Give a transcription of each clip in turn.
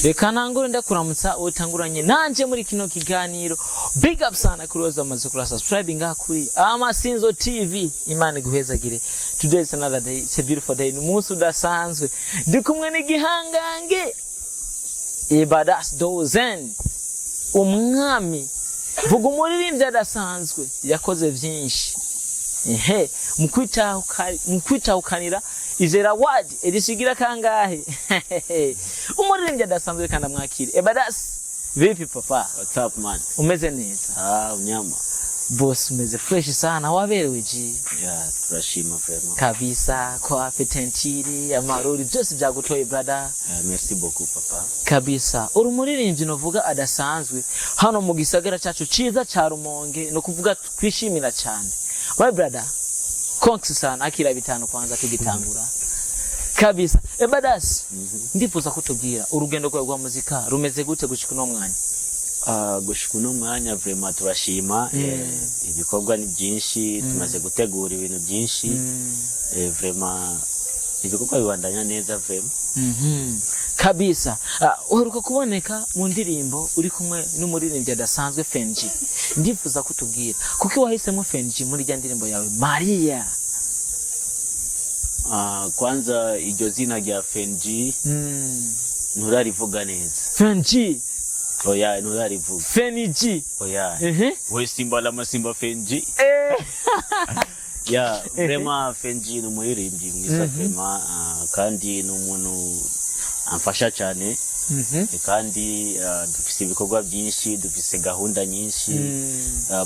reka nangure ndakuramutsa utanguranye nanje muri kino kiganiro. Big up sana kuroza amaze kura subscribe ngaha kuri Amasinzo TV. Imana iguhezagire. Today is another day. It's a beautiful day. Ni munsi udasanzwe. Ndi kumwe n'igihangange Ebadas dozen. Umwami vuga umuririmbyi adasanzwe yakoze byinshi. Mukwitaukanira izera word edisigira kangahe. Umuririmbyi adasanzwe kandi amwakire. Ebadas, vipi papa? What's up man? Umeze neza? Unyama. Boss umeze fresh sana, waberewe ji? Yeah, turashima frema. Kabisa kwa petentiri amarori byose byagutoye brother. Merci beaucoup papa. Kabisa urumuririmbyi novuga adasanzwe hano mu gisagara cyacu ciza ca Rumonge no kuvuga twishimira cyane. My brother, konksi sana akira bitano kwanza tugitangura. Kabisa. Ebadas, ndifuza kutubwira urugendo rwa muzika rumeze gute gushika no mwanya? Gushika no mwanya vraiment turashima. Ibikorwa ni byinshi, tumaze gutegura ibintu byinshi. Vraiment ibikorwa bibandanya neza vraiment. Kabisa. Uheruka kuboneka mu ndirimbo uri kumwe n'umuririmbyi adasanzwe Fen G. Ndifuza kutubwira kuko wahisemo Fen G muri ya ndirimbo yawe Maria. Kwanza iryo zina rya Fen G nturarivuga neza. Fen G. Oya nturarivuga. Fen G. Oya. We simba la masimba Fen G. Ya vraiment Fen G n'umuririmbyi mwiza vraiment kandi n'umuntu amfasha cyane. Kandi dufise ibikorwa byinshi, dufise gahunda nyinshi.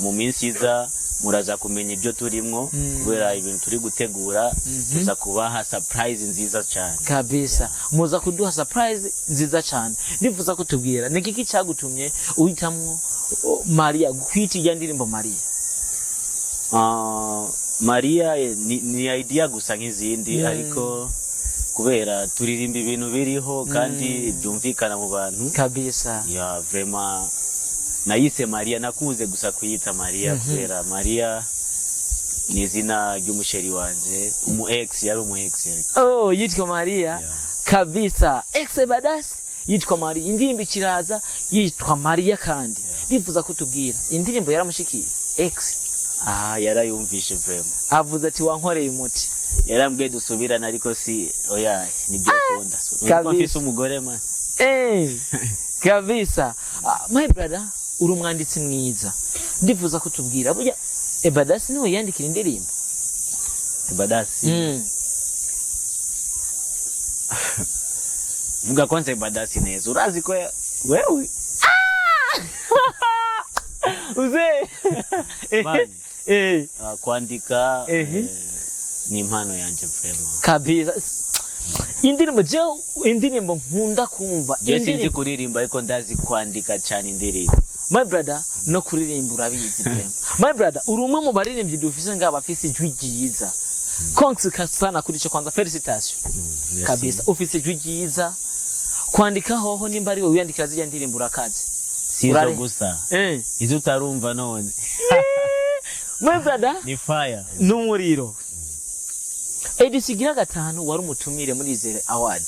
Mu minsi iza muraza kumenya ibyo turimwo kubera ibintu turi gutegura. Tuza kubaha surprise nziza cyane. Kabisa. Muza kuduha surprise nziza cyane. Ndifuza kutubwira nikiki cyagutumye uhitamwo Maria, kwita ya ndirimbo Maria? Maria ni idea gusa nk'izindi ariko kubera turirimba ibintu biriho kandi byumvikana mu bantu. Kabisa. Ya vraiment nayise Maria, nakuze gusa kuyita Maria kubera Maria ni izina ry'umusheri wanje, ex yari ex. Oh, yitwa Maria. Kabisa. Ex Ebadas yitwa Maria. Indirimbo ikiraza yitwa Maria kandi. Ndifuza kutubwira indirimbo yaramushikiye ex. Yarayumvishe vraiment. Avuze ati wankoreye umuti. Yarambwiye dusubirana ariko si oya nibyo akunda. Kabisa umugore man. Kabisa. My brother, uri umwanditsi mwiza. Ndifuza kutubwira burya Ebadas niwe yandikira indirimbo. Ebadas. Vuga kwanza Ebadas neza. Urazi ko wewe? Uze. Kwandika ni impano yanje vraiment. Kabisa. Indirimbo nkunda kumva. Sinzi kuririmba ariko ndazi kwandika cyane indirimbo. My brother, no kuririmba urabizi vraiment. My brother, urumwe mu baririmbyi dufise ngaba afise ijwi ryiza. Konks kasana kuri cyo kwanza felicitation. Kabisa, ufise ijwi ryiza. Kwandika hoho nimba ari we yandikira zijya ndirimbo urakaze. Sizo gusa. Izo utarumva none. My brother, ni fire. N'umuriro. Edisigira gatanu wari umutumire muri Izere Award.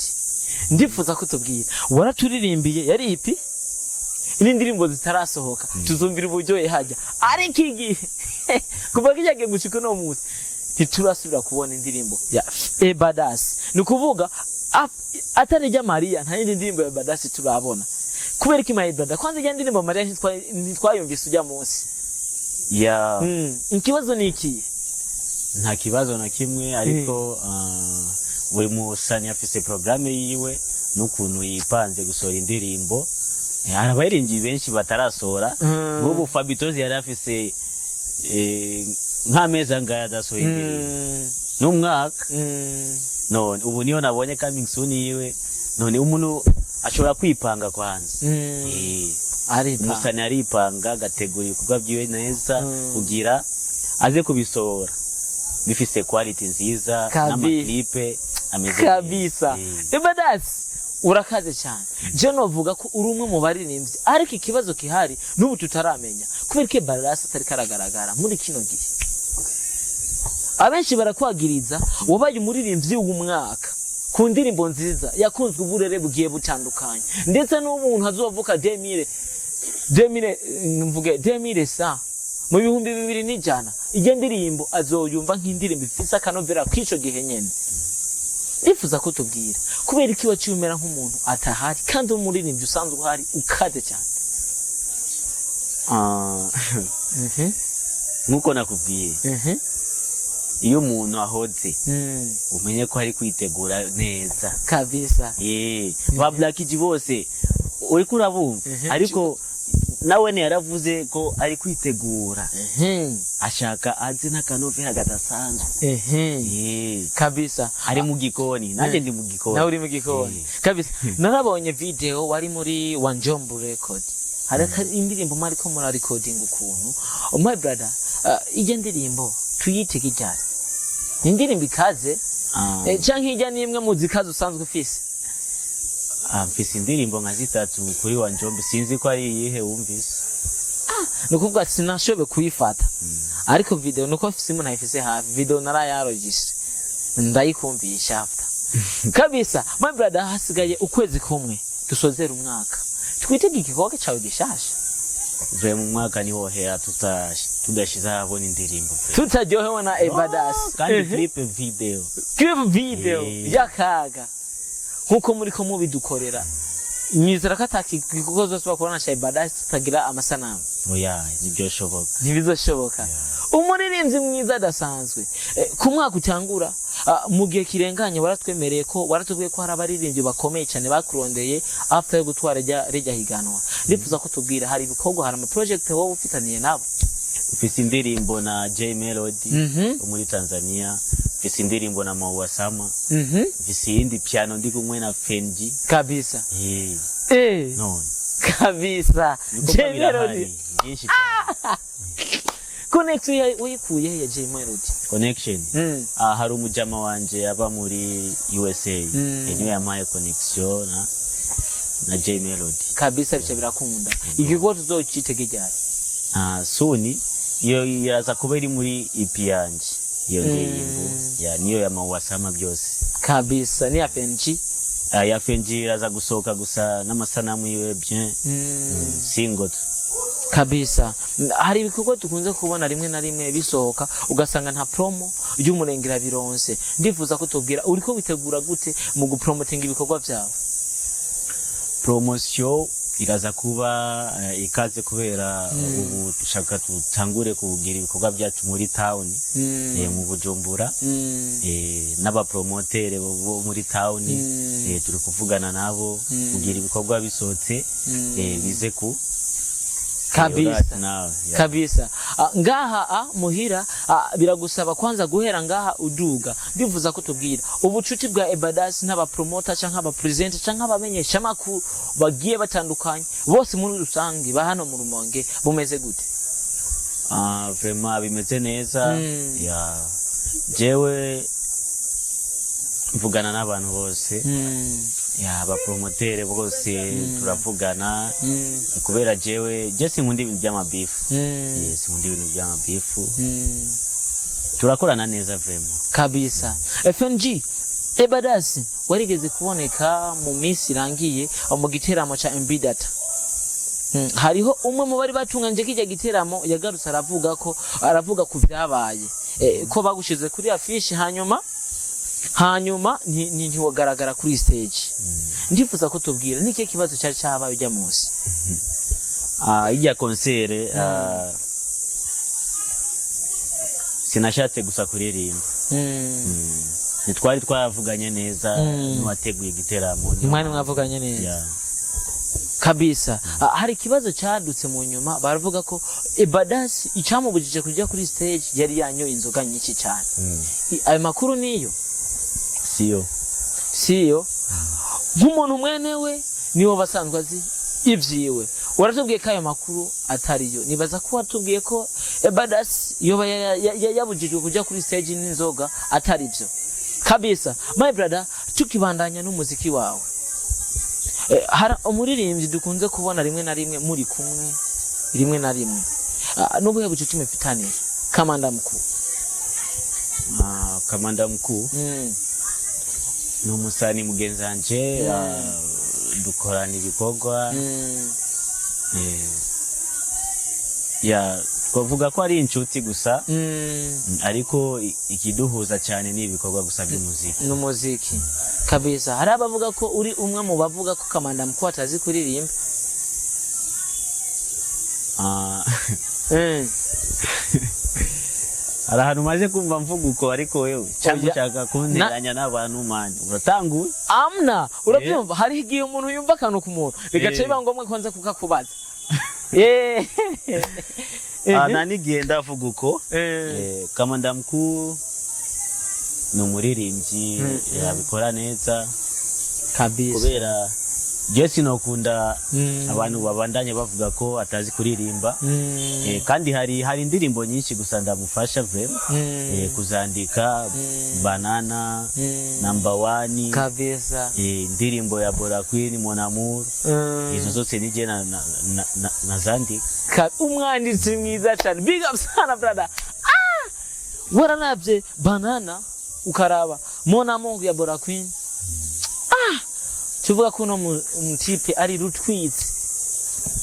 Ndifuza kutubwira waraturirimbiye yari ipi? Ini ndirimbo zitarasohoka tuzumbira uburyoye hajya. Ari kigi. Kuva kijage gushika no munsi. Ntiturasubira kubona indirimbo ya Ebadas. Nukuvuga atarejya Maria nta yindi ndirimbo ya Ebadas turabona. Kubera ki my brother kwanza ya ndirimbo Maria ntitwayumvise ujya munsi. Ya. Ikibazo ni iki? Nta kibazo na kimwe ariko buri musani afise programme yiwe n'ukuntu yipanze gusohora indirimbo. Abayiringi benshi batarasora. Bobo Fabitozi yari afise nk'ameza ngaya dasohora indirimbo. N'umwaka. None ubu niyo nabonye coming soon yiwe. None umuntu ashobora kwipanga kwanza. Musani aripanga gategura ibikorwa byiwe neza kugira aze kubisohora bifise quality nziza n'amaklipe ameze kabisa. Ebadas urakaze cyane. Je novuga ko uri umwe mu baririmbyi ariko ikibazo kihari n'ubu tutaramenya kubera ko Ebadas atari karagaragara muri kino gihe. Abenshi barakwagiriza wabaye umuririmbyi w'umwaka ku ndirimbo nziza yakunzwe uburere bugiye butandukanye ndetse n'umuntu azovuka 2000 sa mu bihumbi 2000 iyo ndirimbo azoyumva nk'indirimbo ifise akanovera kwico gihe nyene. Ndifuza ko tubwira kubera iki waciyumera nk'umuntu atahari kandi umuririmbyi usanzwe uhari ukaze cyane. Nkuko nakubwiye iyo umuntu ahoze umenye ko ari kwitegura neza kabisa. Ba Black G bose uri kurabumva ariko nawe ne yaravuze ko ari kwitegura ashaka azi n'akanovera gadasanzwe kabisa. ari mu gikoni nanje ndi mu gikoni nawe uri mu gikoni kabisa. Narabonye video wari muri Wanjombu record haraka indirimbo mariko muri recording ukuntu my brother ije ndirimbo tuyitege cyane indirimbo ikaze canke ijya nimwe muzikaze usanzwe ufise. Mfise indirimbo nka zitatu kuri Wanjombu sinzi ko ari iyihe wumvise. Nukuvuga sinashobe kuyifata ariko video nuko afise umuntu ayifise hafi video narayarogise ndayikumvisha after kabisa. My brother hasigaye ukwezi kumwe dusozera umwaka twitege igikorwa cyawe gishasha ve mu mwaka ni hohera tudashiza habona indirimbo tutaryohewe na Ebadas kandi clip video yakaga nkuko muri ko mubidukorera. Nyizera kataki igikorwa zose bakorana na Ebadas tutagira amasanamu ntibizoshoboka. Umuririmbyi mwiza adasanzwe ku mwaka utangura mu gihe kirenganye waratwemereye ko waratubwiye ko hari abaririmbyi bakomeye cyane bakurondeye after yo gutwara rejya higanwa. Ndifuza ko tubwira hari ibikorwa hari ama project wowe ufitaniye nabo. Mfise indirimbo na J Melody muri Tanzania, mfise indirimbo na Mawasama, mfise indi piano ndi kumwe na Fen G kabisa. No kabisa J Melody nyishi cyane. Connection uyikuye ya J Melody connection hari umujama wanje aba muri USA niyo yamaye connection na J Melody kabisa. Bice birakunda igikorwa tuzocitegejyari soni iyo yaza kuba iri muri EP yanje iyo ndirimbo niyo ya Mawasama byose kabisa. Ni ya Fen G ya Fen G iraza gusohoka gusa n'amasanamu yiwe bien single kabisa. Hari ibikorwa tukunze kubona rimwe na rimwe bisohoka ugasanga nta promo y'umurengera bironse. Ndifuza ko tubwira uriko bitegura gute mu gupromoting ibikorwa byawe. Promotion iraza kuba ikaze kubera ubu dushaka tutangure kugira ibikorwa byacu muri town mu Bujumbura n'aba promoter bo muri town turi kuvugana nabo kugira ibikorwa bisotse bize ku kabisa kabisa. Ngaha muhira biragusaba kwanza guhera ngaha uduga. Ndifuza ko tubwira ubucuti bwa Ebadas n'aba promoter canka aba presenter canka abamenyesha makuru bagiye batandukanye bose muri rusangi ba hano mu Rumonge bumeze gute? Vraiment bimeze neza jewe mvugana n'abantu bose ba promoter bose turavugana kubera jewe sinkunda ibintu by'amabifu sinkunda ibintu by'amabifu turakorana neza vraiment kabisa. Fen G Ebadas warigeze kuboneka mu minsi irangiye mu giteramo ca Ebadas. Hariho umwe mu bari batunganje kijya giteramo yagarutse aravuga ku byabaye ko bagushize kuri affiche hanyuma ntiwagaragara kuri stage. Ndifuza ko tubwira niki kibazo cyari cyabaye ujya munsi ijya concert sinashatse gusa kuririmba nitwari twavuganye neza n'uwateguye igiteramo imana mwavuganye neza kabisa. Hari ikibazo cyadutse mu nyuma baravuga ko Ebadas icamubujije kujya kuri stage yari yanyoye inzoga nyinshi cyane. Ayo makuru niyo siyo nk'umuntu mwenewe niwo basanzwe azi ivyiwe waratubwiye ko ayo makuru atariyo. Nibaza ko watubwiye ko Ebadas yoba yabujijwe kujya kuri stage n'inzoga atarivyo kabisa. My brother tukibandanya n'umuziki wawe hari umuririmbyi dukunze kubona rimwe na rimwe muri kumwe rimwe na rimwe n'ubuhe bucuti mufitaniye Kamanda mukuru. Kamanda mkuu n'umusani mugenzanje dukorana ibikorwa ya twavuga ko ari inshuti gusa ariko ikiduhuza cyane ni ibikorwa gusa by'umuziki n'umuziki kabisa. Hari abavuga ko uri umwe mu bavuga ko Kamanda Mkuu atazi kuririmba. Hari ahantu maze kumva mvuga uko ariko wewe cyangwa ushaka kunteranya n'abantu manje uratanguye amna urabyumva. Hari igihe umuntu yumva akantu ku muntu bigace biba ngombwa ko nza kukakubaza. Nanigiye ndavuga uko Kamanda Mkuu ni umuririmbyi yabikora neza kabisa, kubera je sinokunda abantu babandanye bavuga ko atazi kuririmba. Kandi hari indirimbo nyinshi gusa ndamufasha vrema kuzandika Banana, Number 1 kabisa, indirimbo ya Bora Queen, Mon Amour, izo zose nije nazandika. Umwanditsi mwiza cyane, big up sana brother. Waranavye Banana ukaraba Mon Amour ya Bora Queen. Tuvuga ko no umutipe ari rutwitsi,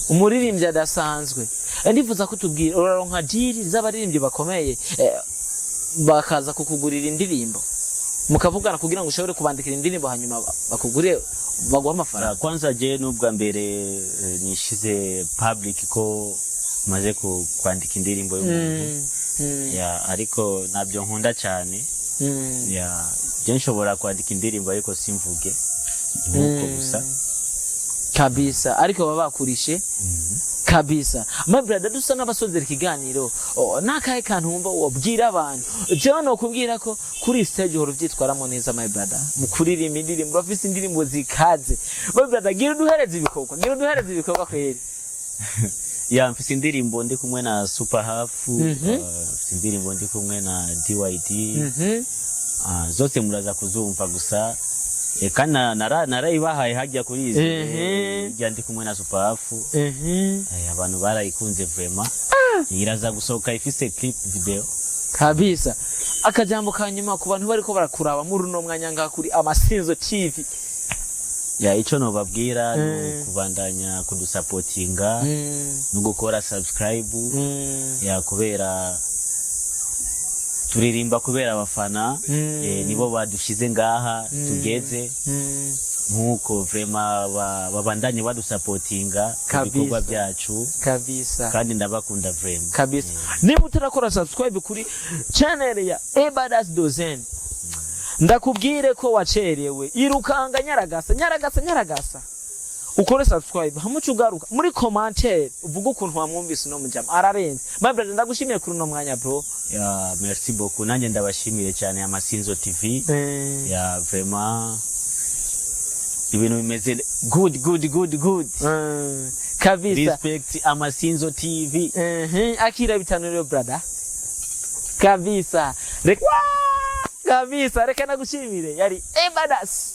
umuririmbyi adasanzwe. Ndifuza kutubwira uraronka diri z'abaririmbyi bakomeye bakaza kukugurira indirimbo mukavugana kugira ngo ushobore kubandikira indirimbo hanyuma bakugure baguha amafaranga. Kwanza je n'ubwa mbere nishize public ko maze kwandika indirimbo y'umuntu ariko nabyo nkunda cyane. Je nshobora kwandika indirimbo ariko simvuge nuko gusa kabisa, ariko baba bakurishe kabisa. My brother, dusa n'abasozera ikiganiro nakaye kantu wumva wabwira abantu. Jewe no kubwira ko kuri stage horo vyitwaramo neza my brother, mukuririmba indirimbo bafise indirimbo zikaze. My brother, gira duhereze ibikorwa kweri. Mfise indirimbo ndi kumwe na Super Half, mfise indirimbo ndi kumwe na DYD. Zose muraza kuzumva gusa kana narayibahaye hajya kuri izi ndi kumwe na Super Half. Abantu barayikunze vrema. Iraza gusohoka ifise clip video kabisa. Akajambo kanyuma ku bantu bariko barakuraba muri no mwanya nga kuri Amasinzo TV. Ico no babwira no kubandanya kudusupportinga no gukora subscribe kubera turirimba kubera abafana nibo badushize ngaha tugeze nkuko vrema babandanye badusupportinga ibikorwa byacu kabisa, kandi ndabakunda vrema kabisa. Niba utarakora subscribe kuri channel ya Ebadas Dozen, ndakubwire ko wacerewe, irukanga nyaragasa ukore subscribe hamucu ugaruka muri commentaire uvuga ukuntu wamwumvise no mujama ararenze. My brother, ndagushimiye kuri no mwanya bro. Merci beaucoup, nanje ndabashimiye cyane Amasinzo TV. Vraiment ibintu bimeze good kabisa. Respect Amasinzo TV. Akira bitanuro brother kabisa. Reka nagushimire, yari Ebadas.